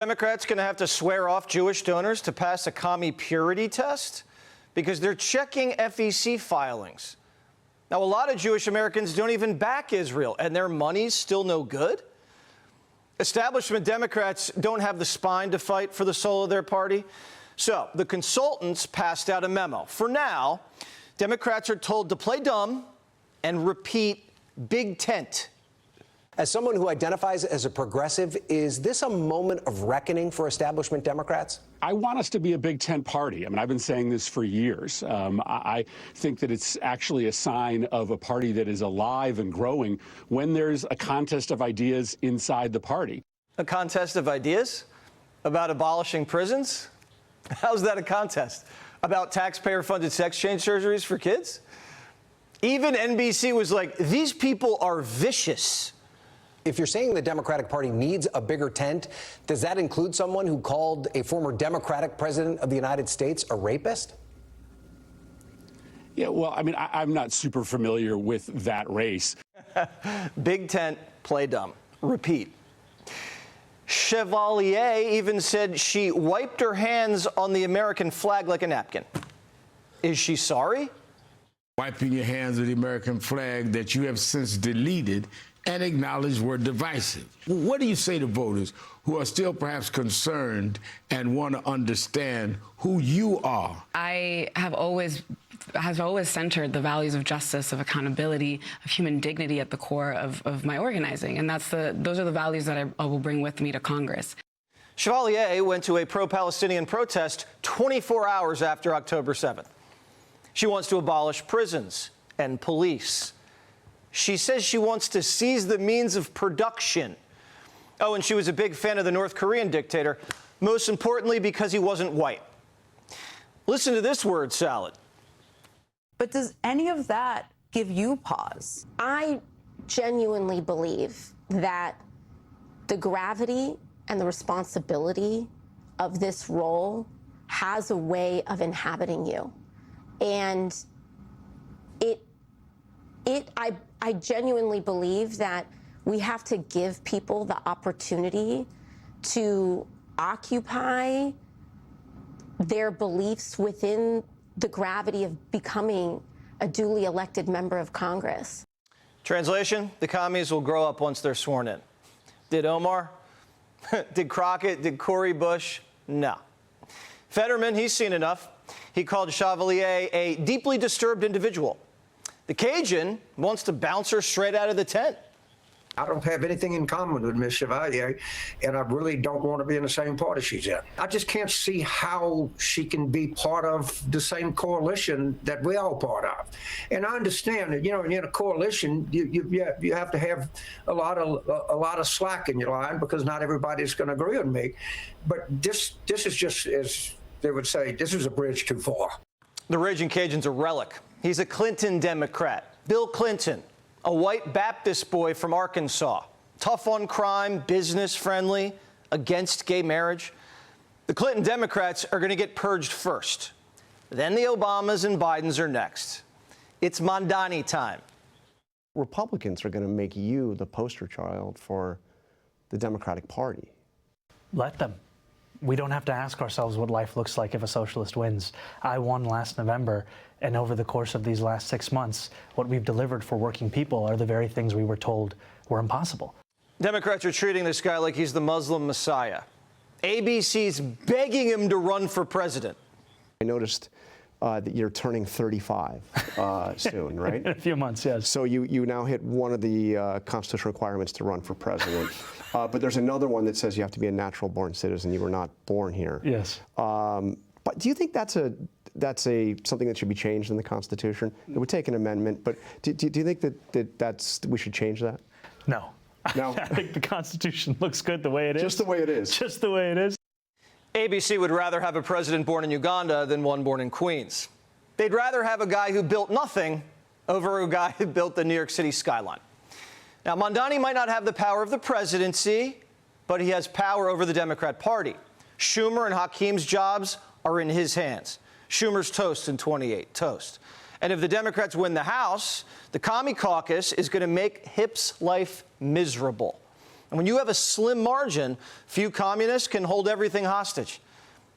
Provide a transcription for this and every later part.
Democrats going to have to swear off Jewish donors to pass a commie purity test because they're checking FEC filings. Now, a lot of Jewish Americans don't even back Israel, and their money's still no good. Establishment Democrats don't have the spine to fight for the soul of their party. So the consultants passed out a memo. For now, Democrats are told to play dumb and repeat big tent. As someone who identifies as a progressive, is this a moment of reckoning for establishment Democrats? I want us to be a Big Tent party. I mean, I've been saying this for years. I think that it's actually a sign of a party that is alive and growing when there's a contest of ideas inside the party. A contest of ideas? About abolishing prisons? How's that a contest? About taxpayer-funded sex change surgeries for kids? Even NBC was like, these people are vicious. If you're saying the Democratic Party needs a bigger tent, does that include someone who called a former Democratic president of the United States a rapist? Yeah, well, I mean, I'm not super familiar with that race. Big tent, play dumb. Repeat. Chevalier even said she wiped her hands on the American flag like a napkin. Is she sorry? Wiping your hands with the American flag that you have since deleted and acknowledged were divisive. What do you say to voters who are still perhaps concerned and want to understand who you are? I have always centered the values of justice, of accountability, of human dignity at the core of my organizing. And those are the values that I will bring with me to Congress. Chevalier went to a pro-Palestinian protest 24 hours after October 7th. She wants to abolish prisons and police. She says she wants to seize the means of production. Oh, and she was a big fan of the North Korean dictator, most importantly because he wasn't white. Listen to this word salad. But does any of that give you pause? I genuinely believe that the gravity and the responsibility of this role has a way of inhabiting you. And I genuinely believe that we have to give people the opportunity to occupy their beliefs within the gravity of becoming a duly elected member of Congress. Translation, the commies will grow up once they're sworn in. Did Omar? Did Crockett? Did Cori Bush? No. Fetterman, he's seen enough. He called Chevalier a deeply disturbed individual. The Cajun wants to bounce her straight out of the tent. I don't have anything in common with Ms. Chevalier, and I really don't want to be in the same party she's in. I just can't see how she can be part of the same coalition that we're all part of. And I understand that, you know, in a coalition, you have to have a lot of slack in your line because not everybody's going to agree with me. But this is just, as they would say, this is a bridge too far. The Raging Cajun's a relic. He's a Clinton Democrat. Bill Clinton, a white Baptist boy from Arkansas, tough on crime, business-friendly, against gay marriage. The Clinton Democrats are going to get purged first. Then the Obamas and Bidens are next. It's Mamdani time. Republicans are going to make you the poster child for the Democratic Party. Let them. We don't have to ask ourselves what life looks like if a socialist wins. I won last November, and over the course of these last 6 months, what we've delivered for working people are the very things we were told were impossible. Democrats are treating this guy like he's the Muslim Messiah. ABC's begging him to run for president. I noticed that you're turning 35 soon, right? In a few months, yes. So you now hit one of the constitutional requirements to run for president. But there's another one that says you have to be a natural-born citizen. You were not born here. Yes. But do you think that's something that should be changed in the Constitution? It would take an amendment, but do you think that we should change that? No. No? I think the Constitution looks good the way it is. Just the way it is. Just the way it is. ABC would rather have a president born in Uganda than one born in Queens. They'd rather have a guy who built nothing over a guy who built the New York City skyline. Now, Mamdani might not have the power of the presidency, but he has power over the Democrat Party. Schumer and Hakeem's jobs are in his hands. Schumer's toast in 28, toast. And if the Democrats win the House, the commie caucus is going to make Hip's life miserable. And when you have a slim margin, few communists can hold everything hostage.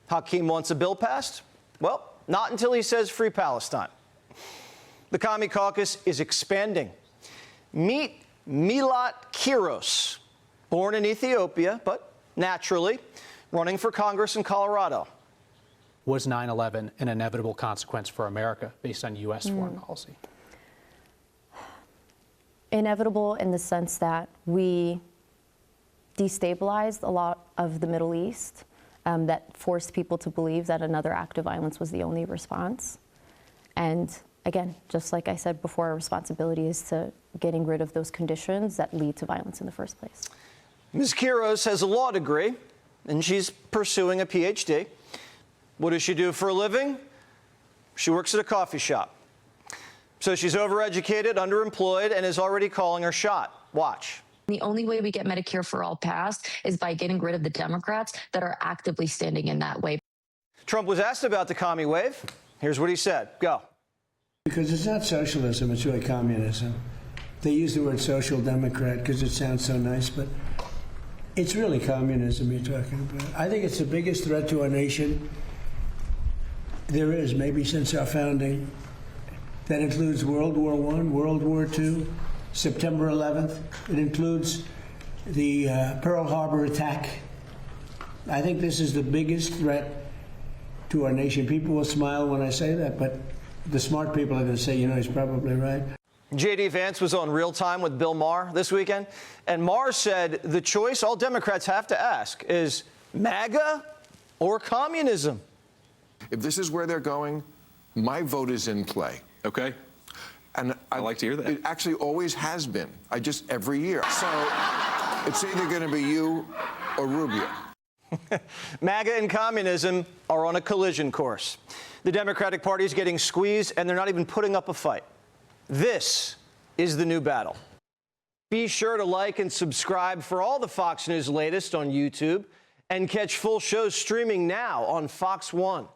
Hakeem wants a bill passed? Well, not until he says free Palestine. The Commie Caucus is expanding. Meet Milat Kiros, born in Ethiopia, but naturally running for Congress in Colorado. Was 9/11 an inevitable consequence for America based on U.S. foreign policy? Inevitable in the sense that we destabilized a lot of the Middle East, that forced people to believe that another act of violence was the only response. And again, just like I said before, our responsibility is to getting rid of those conditions that lead to violence in the first place. Ms. Kiros has a law degree, and she's pursuing a PhD. What does she do for a living? She works at a coffee shop. So she's overeducated, underemployed, and is already calling her shot. Watch. The only way we get Medicare for all passed is by getting rid of the Democrats that are actively standing in that way. Trump was asked about the commie wave. Here's what he said. Go. Because it's not socialism, it's really communism. They use the word social democrat because it sounds so nice, but it's really communism you're talking about. I think it's the biggest threat to our nation there is, maybe since our founding. That includes World War I, World War II, September 11th. It includes the Pearl Harbor attack. I think this is the biggest threat to our nation. People will smile when I say that, but the smart people are going to say, you know, he's probably right. J.D. Vance was on Real Time with Bill Maher this weekend, and Maher said the choice all Democrats have to ask is MAGA or communism. If this is where they're going, my vote is in play. Okay. And I like to hear that. It actually always has been. Every year. So it's either going to be you or Rubio. MAGA and communism are on a collision course. The Democratic Party is getting squeezed, and they're not even putting up a fight. This is the new battle. Be sure to like and subscribe for all the Fox News latest on YouTube, and catch full shows streaming now on Fox One.